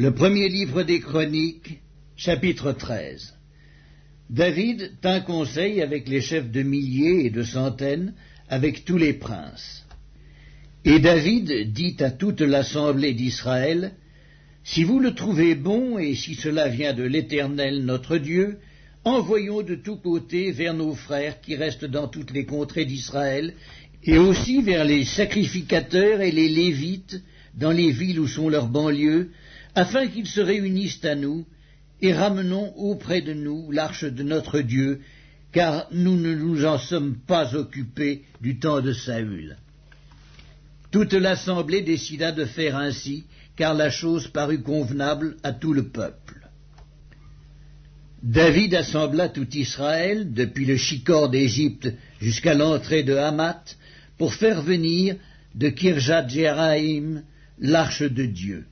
Le premier livre des Chroniques, chapitre 13. David tint conseil avec les chefs de milliers et de centaines, avec tous les princes. Et David dit à toute l'assemblée d'Israël, « Si vous le trouvez bon, et si cela vient de l'Éternel notre Dieu, envoyons de tous côtés vers nos frères qui restent dans toutes les contrées d'Israël, et aussi vers les sacrificateurs et les Lévites, dans les villes où sont leurs banlieues, afin qu'ils se réunissent à nous, et ramenons auprès de nous l'arche de notre Dieu, car nous ne nous en sommes pas occupés du temps de Saül. » Toute l'assemblée décida de faire ainsi, car la chose parut convenable à tout le peuple. David assembla tout Israël, depuis le Shicor d'Égypte jusqu'à l'entrée de Hamath, pour faire venir de Kirjath-Jéarim l'arche de Dieu.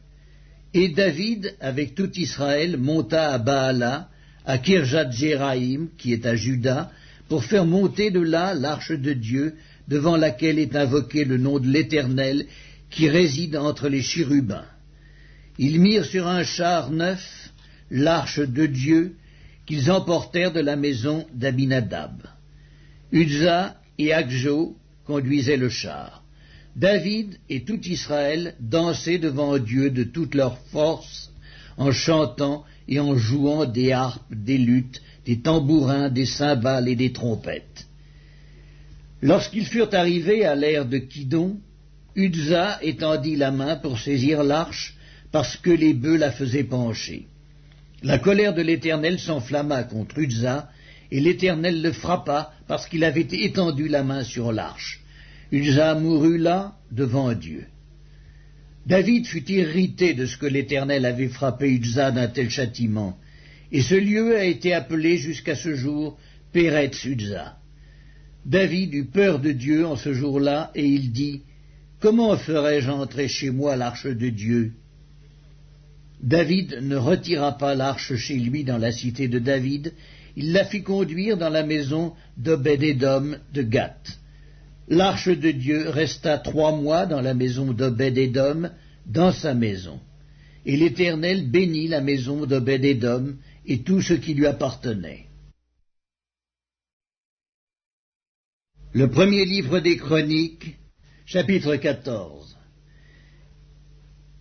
Et David, avec tout Israël, monta à Baala, à Kirjath-Jéarim, qui est à Juda, pour faire monter de là l'arche de Dieu, devant laquelle est invoqué le nom de l'Éternel, qui réside entre les chérubins. Ils mirent sur un char neuf l'arche de Dieu, qu'ils emportèrent de la maison d'Abinadab. Uzza et Akjo conduisaient le char. David et tout Israël dansaient devant Dieu de toute leur force, en chantant et en jouant des harpes, des luths, des tambourins, des cymbales et des trompettes. Lorsqu'ils furent arrivés à l'ère de Kidon, Uzza étendit la main pour saisir l'arche, parce que les bœufs la faisaient pencher. La colère de l'Éternel s'enflamma contre Uzza, et l'Éternel le frappa parce qu'il avait étendu la main sur l'arche. Uzza mourut là, devant Dieu. David fut irrité de ce que l'Éternel avait frappé Uzza d'un tel châtiment, et ce lieu a été appelé jusqu'à ce jour Péretz Uzza. David eut peur de Dieu en ce jour-là, et il dit, « Comment ferais-je entrer chez moi l'arche de Dieu ?» David ne retira pas l'arche chez lui dans la cité de David, il la fit conduire dans la maison d'Obed-Édom de Gath. L'arche de Dieu resta 3 mois dans la maison d'Obed-Édom, dans sa maison. Et l'Éternel bénit la maison d'Obed-Édom et tout ce qui lui appartenait. Le premier livre des Chroniques, chapitre 14.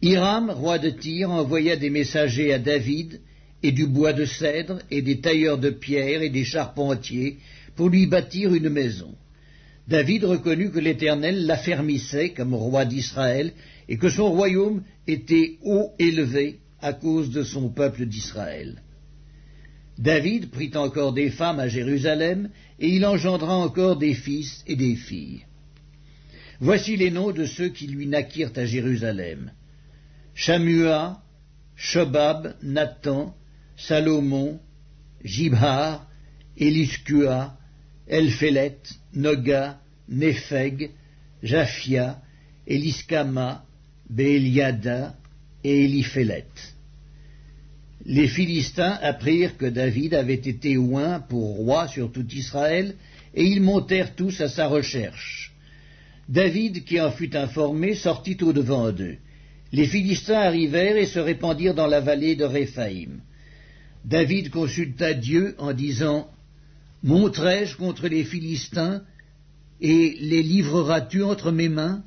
Hiram, roi de Tyr, envoya des messagers à David, et du bois de cèdre, et des tailleurs de pierre, et des charpentiers, pour lui bâtir une maison. David reconnut que l'Éternel l'affermissait comme roi d'Israël, et que son royaume était haut élevé à cause de son peuple d'Israël. David prit encore des femmes à Jérusalem, et il engendra encore des fils et des filles. Voici les noms de ceux qui lui naquirent à Jérusalem. Shammua, Shobab, Nathan, Salomon, Jibhar, Éliskua, Elphélet, Noga, Népheg, Japhia, Éliskama, Béliada et Éliphélet. Les Philistins apprirent que David avait été oint pour roi sur tout Israël, et ils montèrent tous à sa recherche. David, qui en fut informé, sortit au-devant d'eux. Les Philistins arrivèrent et se répandirent dans la vallée de Réphaïm. David consulta Dieu en disant, « Monterai-je contre les Philistins, et les livreras-tu entre mes mains ?»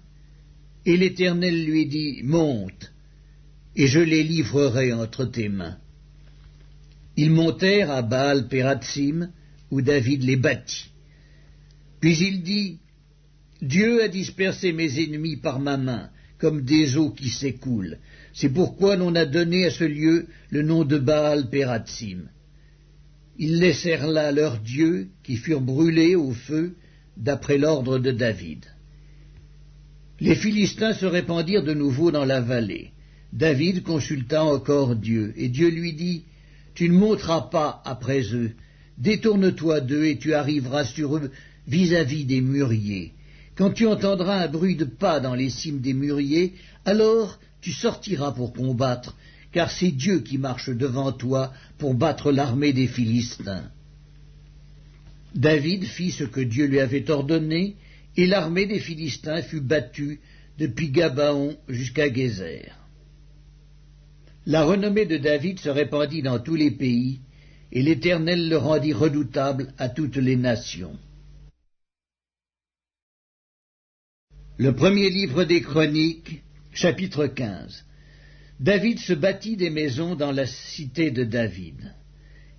Et l'Éternel lui dit, « Monte, et je les livrerai entre tes mains. » Ils montèrent à Baal-Pératsim, où David les battit. Puis il dit, « Dieu a dispersé mes ennemis par ma main, comme des eaux qui s'écoulent. C'est pourquoi l'on a donné à ce lieu le nom de Baal-Pératsim. Ils laissèrent là leurs dieux, qui furent brûlés au feu, d'après l'ordre de David. Les Philistins se répandirent de nouveau dans la vallée. David consulta encore Dieu, et Dieu lui dit, « Tu ne monteras pas après eux, détourne-toi d'eux, et tu arriveras sur eux vis-à-vis des mûriers. Quand tu entendras un bruit de pas dans les cimes des mûriers, alors tu sortiras pour combattre, car c'est Dieu qui marche devant toi pour battre l'armée des Philistins. » David fit ce que Dieu lui avait ordonné, et l'armée des Philistins fut battue depuis Gabaon jusqu'à Gézer. La renommée de David se répandit dans tous les pays, et l'Éternel le rendit redoutable à toutes les nations. Le premier livre des Chroniques, chapitre 15. David se bâtit des maisons dans la cité de David.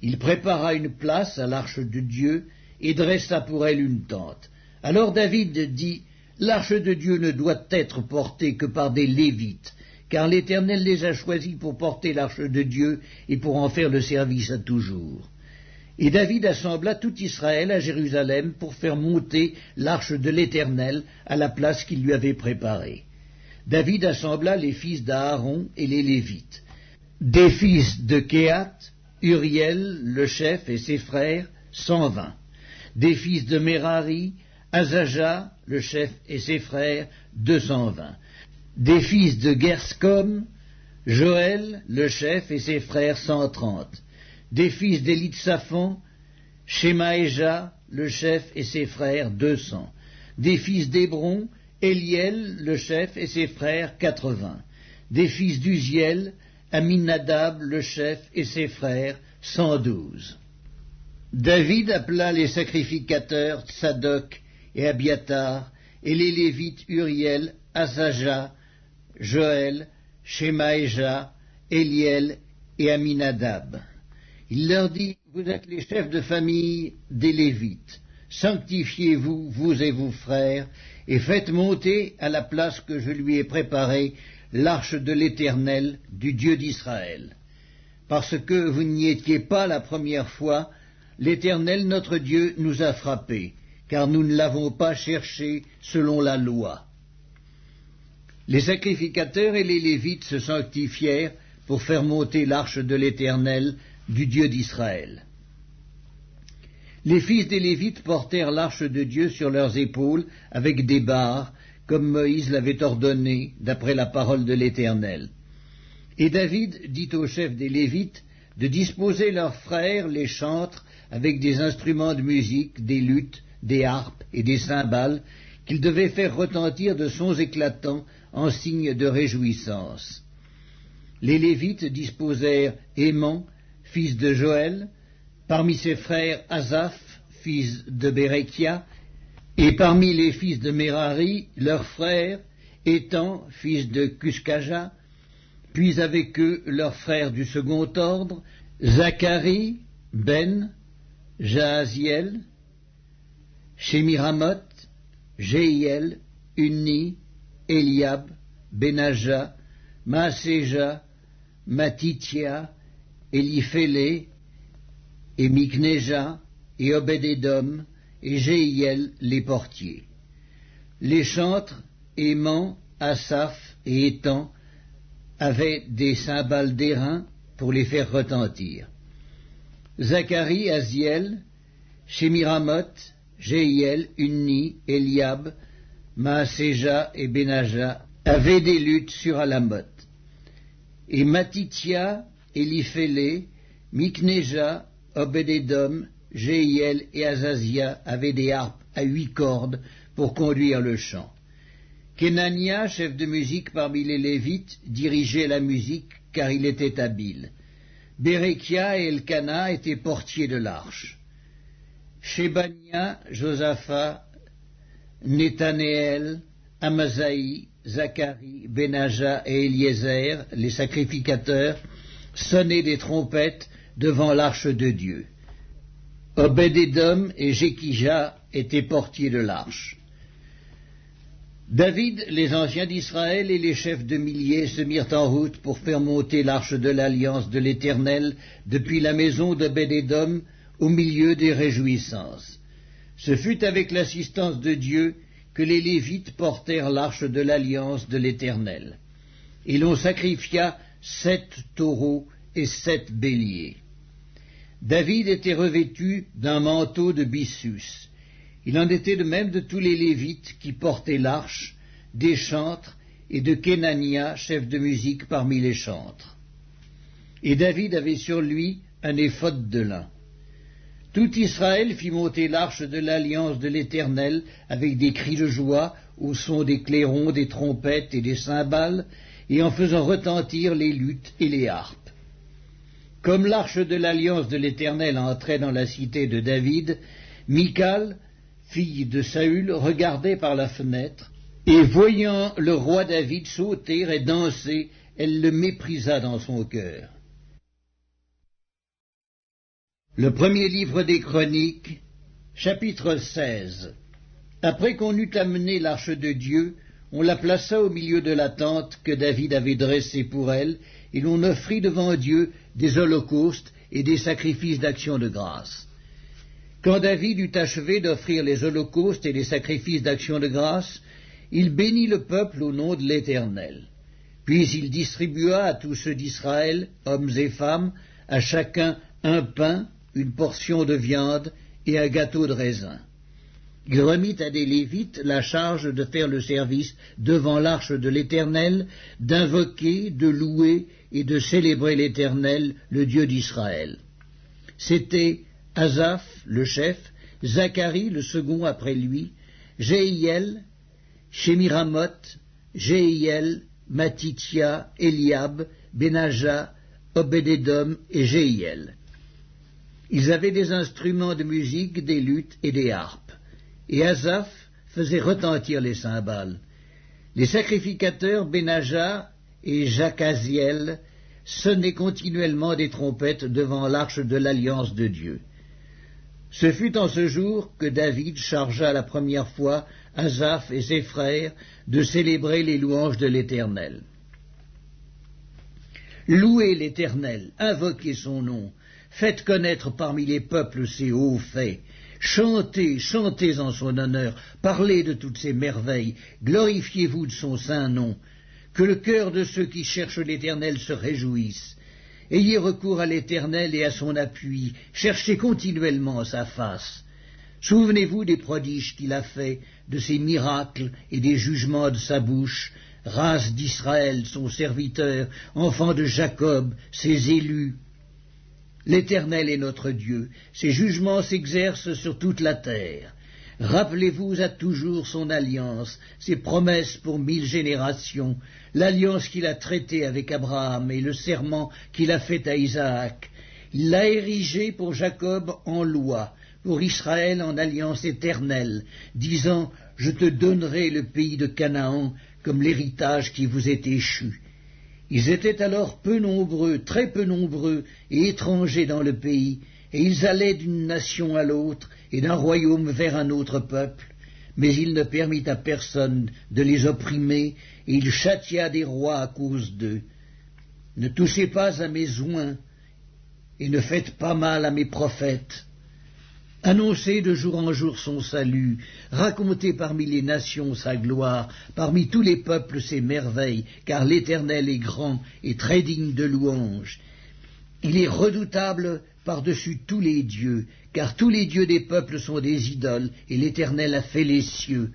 Il prépara une place à l'arche de Dieu et dressa pour elle une tente. Alors David dit, « L'arche de Dieu ne doit être portée que par des Lévites, car l'Éternel les a choisis pour porter l'arche de Dieu et pour en faire le service à toujours. » Et David assembla tout Israël à Jérusalem pour faire monter l'arche de l'Éternel à la place qu'il lui avait préparée. David assembla les fils d'Aaron et les Lévites. Des fils de Kéhat, Uriel, le chef, et ses frères, 120. Des fils de Merari, Azaja, le chef, et ses frères, 220. Des fils de Gerscom, Joël, le chef, et ses frères, 130. Des fils d'Élitsaphan, Shemaéja, le chef, et ses frères, 200. Des fils d'Hébron, Eliel, le chef, et ses frères, 80. Des fils d'Uziel, Aminadab, le chef, et ses frères, 112. David appela les sacrificateurs Tsadok et Abiatar, et les Lévites Uriel, Asaja, Joël, Shemaéja, Eliel et Aminadab. Il leur dit, « Vous êtes les chefs de famille des Lévites. Sanctifiez-vous, vous et vos frères, et faites monter à la place que je lui ai préparée l'arche de l'Éternel, du Dieu d'Israël. Parce que vous n'y étiez pas la première fois, l'Éternel notre Dieu nous a frappés, car nous ne l'avons pas cherché selon la loi. » Les sacrificateurs et les Lévites se sanctifièrent pour faire monter l'arche de l'Éternel, du Dieu d'Israël. Les fils des Lévites portèrent l'arche de Dieu sur leurs épaules avec des barres, comme Moïse l'avait ordonné, d'après la parole de l'Éternel. Et David dit aux chefs des Lévites de disposer leurs frères les chantres avec des instruments de musique, des luths, des harpes et des cymbales, qu'ils devaient faire retentir de sons éclatants en signe de réjouissance. Les Lévites disposèrent Héman, fils de Joël, parmi ses frères Asaph, fils de Bérekia, et parmi les fils de Merari, leurs frères, Étan, fils de Cuskaja, puis avec eux leurs frères du second ordre, Zacharie, Ben, Jahaziel, Shemiramoth, Jéhiel, Unni, Eliab, Benaja, Maaséja, Matithia, Eliphélé, et Mikneja, et Obed-Édom, et Jéhiel, les portiers. Les chantres, Héman, Asaph et Étan, avaient des cymbales d'airain pour les faire retentir. Zacharie, Aziel, Shemiramoth, Jéhiel, Unni, Eliab, Maaséja et Benaja avaient des luths sur Alamoth. Et Matithia, Eliphélé, Mikneja, Obed-Édom, Jéhiel et Azazia avaient des harpes à 8 cordes pour conduire le chant. Kenania, chef de musique parmi les Lévites, dirigeait la musique car il était habile. Bérekia et Elkana étaient portiers de l'arche. Shébania, Josaphat, Nethanéel, Amasaï, Zacharie, Benaja et Eliezer, les sacrificateurs, sonnaient des trompettes devant l'arche de Dieu. Obed-Édom et Jékija étaient portiers de l'arche. David, les anciens d'Israël et les chefs de milliers se mirent en route pour faire monter l'arche de l'alliance de l'Éternel depuis la maison d'Obed-Édom au milieu des réjouissances. Ce fut avec l'assistance de Dieu que les Lévites portèrent l'arche de l'alliance de l'Éternel. Et l'on sacrifia 7 taureaux et 7 béliers. David était revêtu d'un manteau de byssus. Il en était de même de tous les Lévites qui portaient l'arche, des chantres et de Kenania, chef de musique parmi les chantres. Et David avait sur lui un éphod de lin. Tout Israël fit monter l'arche de l'alliance de l'Éternel avec des cris de joie au son des clairons, des trompettes et des cymbales, et en faisant retentir les luttes et les harpes. Comme l'arche de l'alliance de l'Éternel entrait dans la cité de David, Michal, fille de Saül, regardait par la fenêtre, et voyant le roi David sauter et danser, elle le méprisa dans son cœur. Le premier livre des Chroniques, chapitre 16. Après qu'on eut amené l'arche de Dieu, on la plaça au milieu de la tente que David avait dressée pour elle, et l'on offrit devant Dieu des holocaustes et des sacrifices d'action de grâce. Quand David eut achevé d'offrir les holocaustes et les sacrifices d'action de grâce, il bénit le peuple au nom de l'Éternel. Puis il distribua à tous ceux d'Israël, hommes et femmes, à chacun un pain, une portion de viande et un gâteau de raisin. Il remit à des Lévites la charge de faire le service devant l'arche de l'Éternel, d'invoquer, de louer et de célébrer l'Éternel, le Dieu d'Israël. C'étaient Asaph, le chef, Zacharie, le second après lui, Jéhiel, Shemiramoth, Jéhiel, Matithia, Eliab, Benaja, Obed-Édom et Jéhiel. Ils avaient des instruments de musique, des luttes et des harpes. Et Asaph faisait retentir les cymbales. Les sacrificateurs Benaja et Jacaziel sonnaient continuellement des trompettes devant l'arche de l'alliance de Dieu. Ce fut en ce jour que David chargea la première fois Asaph et ses frères de célébrer les louanges de l'Éternel. Louez l'Éternel, invoquez son nom, faites connaître parmi les peuples ses hauts faits. Chantez, chantez en son honneur, parlez de toutes ses merveilles, glorifiez-vous de son saint nom, que le cœur de ceux qui cherchent l'Éternel se réjouisse. Ayez recours à l'Éternel et à son appui, cherchez continuellement sa face. Souvenez-vous des prodiges qu'il a faits, de ses miracles et des jugements de sa bouche, race d'Israël, son serviteur, enfant de Jacob, ses élus. L'Éternel est notre Dieu, ses jugements s'exercent sur toute la terre. Rappelez-vous à toujours son alliance, ses promesses pour 1000 générations, l'alliance qu'il a traitée avec Abraham et le serment qu'il a fait à Isaac. Il l'a érigé pour Jacob en loi, pour Israël en alliance éternelle, disant « Je te donnerai le pays de Canaan comme l'héritage qui vous est échu ». Ils étaient alors peu nombreux, très peu nombreux et étrangers dans le pays, et ils allaient d'une nation à l'autre et d'un royaume vers un autre peuple, mais il ne permit à personne de les opprimer, et il châtia des rois à cause d'eux. Ne touchez pas à mes oints, et ne faites pas mal à mes prophètes. Annoncez de jour en jour son salut, racontez parmi les nations sa gloire, parmi tous les peuples ses merveilles, car l'Éternel est grand et très digne de louange. Il est redoutable par-dessus tous les dieux, car tous les dieux des peuples sont des idoles, et l'Éternel a fait les cieux.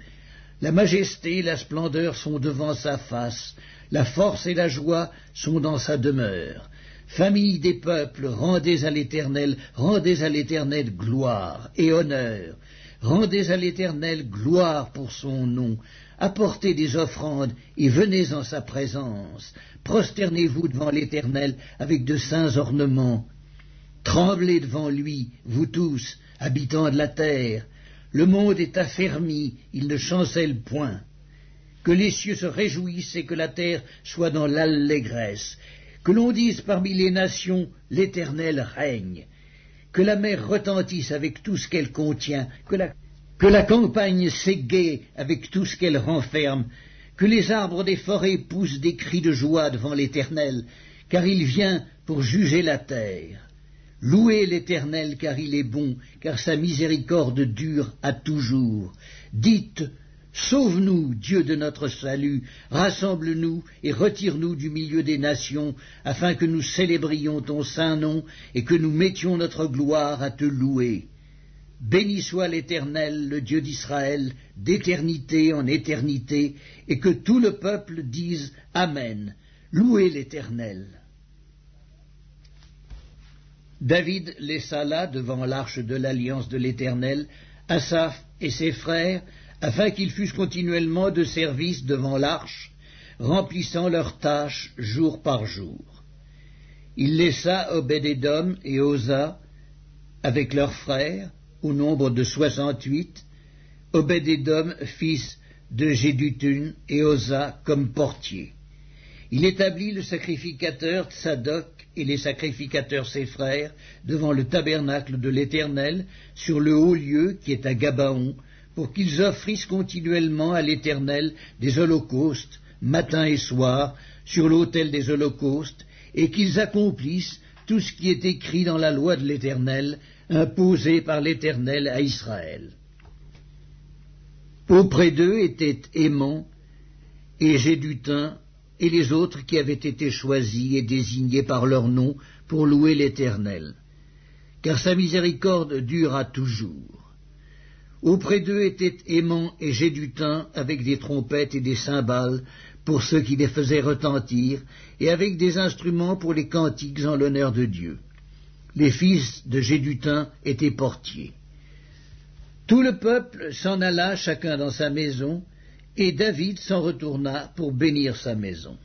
La majesté et la splendeur sont devant sa face, la force et la joie sont dans sa demeure. Famille des peuples, rendez à l'Éternel gloire et honneur. Rendez à l'Éternel gloire pour son nom. Apportez des offrandes et venez en sa présence. Prosternez-vous devant l'Éternel avec de saints ornements. Tremblez devant lui, vous tous, habitants de la terre. Le monde est affermi, il ne chancelle point. Que les cieux se réjouissent et que la terre soit dans l'allégresse. Que l'on dise parmi les nations, l'Éternel règne. Que la mer retentisse avec tout ce qu'elle contient. Que la campagne s'égaie avec tout ce qu'elle renferme. Que les arbres des forêts poussent des cris de joie devant l'Éternel, car il vient pour juger la terre. Louez l'Éternel, car il est bon, car sa miséricorde dure à toujours. Dites, sauve-nous, Dieu de notre salut, rassemble-nous et retire-nous du milieu des nations, afin que nous célébrions ton saint nom et que nous mettions notre gloire à te louer. Béni soit l'Éternel, le Dieu d'Israël, d'éternité en éternité, et que tout le peuple dise Amen. Louez l'Éternel. David laissa là, devant l'arche de l'alliance de l'Éternel, Asaph et ses frères, afin qu'ils fussent continuellement de service devant l'arche, remplissant leurs tâches jour par jour. Il laissa Obed-Édom et Osa avec leurs frères, au nombre de 68, Obed-Édom, fils de Jéduthun, et Osa comme portiers. Il établit le sacrificateur Tsadok et les sacrificateurs ses frères devant le tabernacle de l'Éternel sur le haut lieu qui est à Gabaon, pour qu'ils offrissent continuellement à l'Éternel des holocaustes, matin et soir, sur l'autel des holocaustes, et qu'ils accomplissent tout ce qui est écrit dans la loi de l'Éternel, imposée par l'Éternel à Israël. Auprès d'eux étaient Héman et Jéduthun et les autres qui avaient été choisis et désignés par leur nom pour louer l'Éternel, car sa miséricorde dure à toujours. Auprès d'eux étaient Héman et Jéduthun avec des trompettes et des cymbales pour ceux qui les faisaient retentir, et avec des instruments pour les cantiques en l'honneur de Dieu. Les fils de Jéduthun étaient portiers. Tout le peuple s'en alla chacun dans sa maison, et David s'en retourna pour bénir sa maison.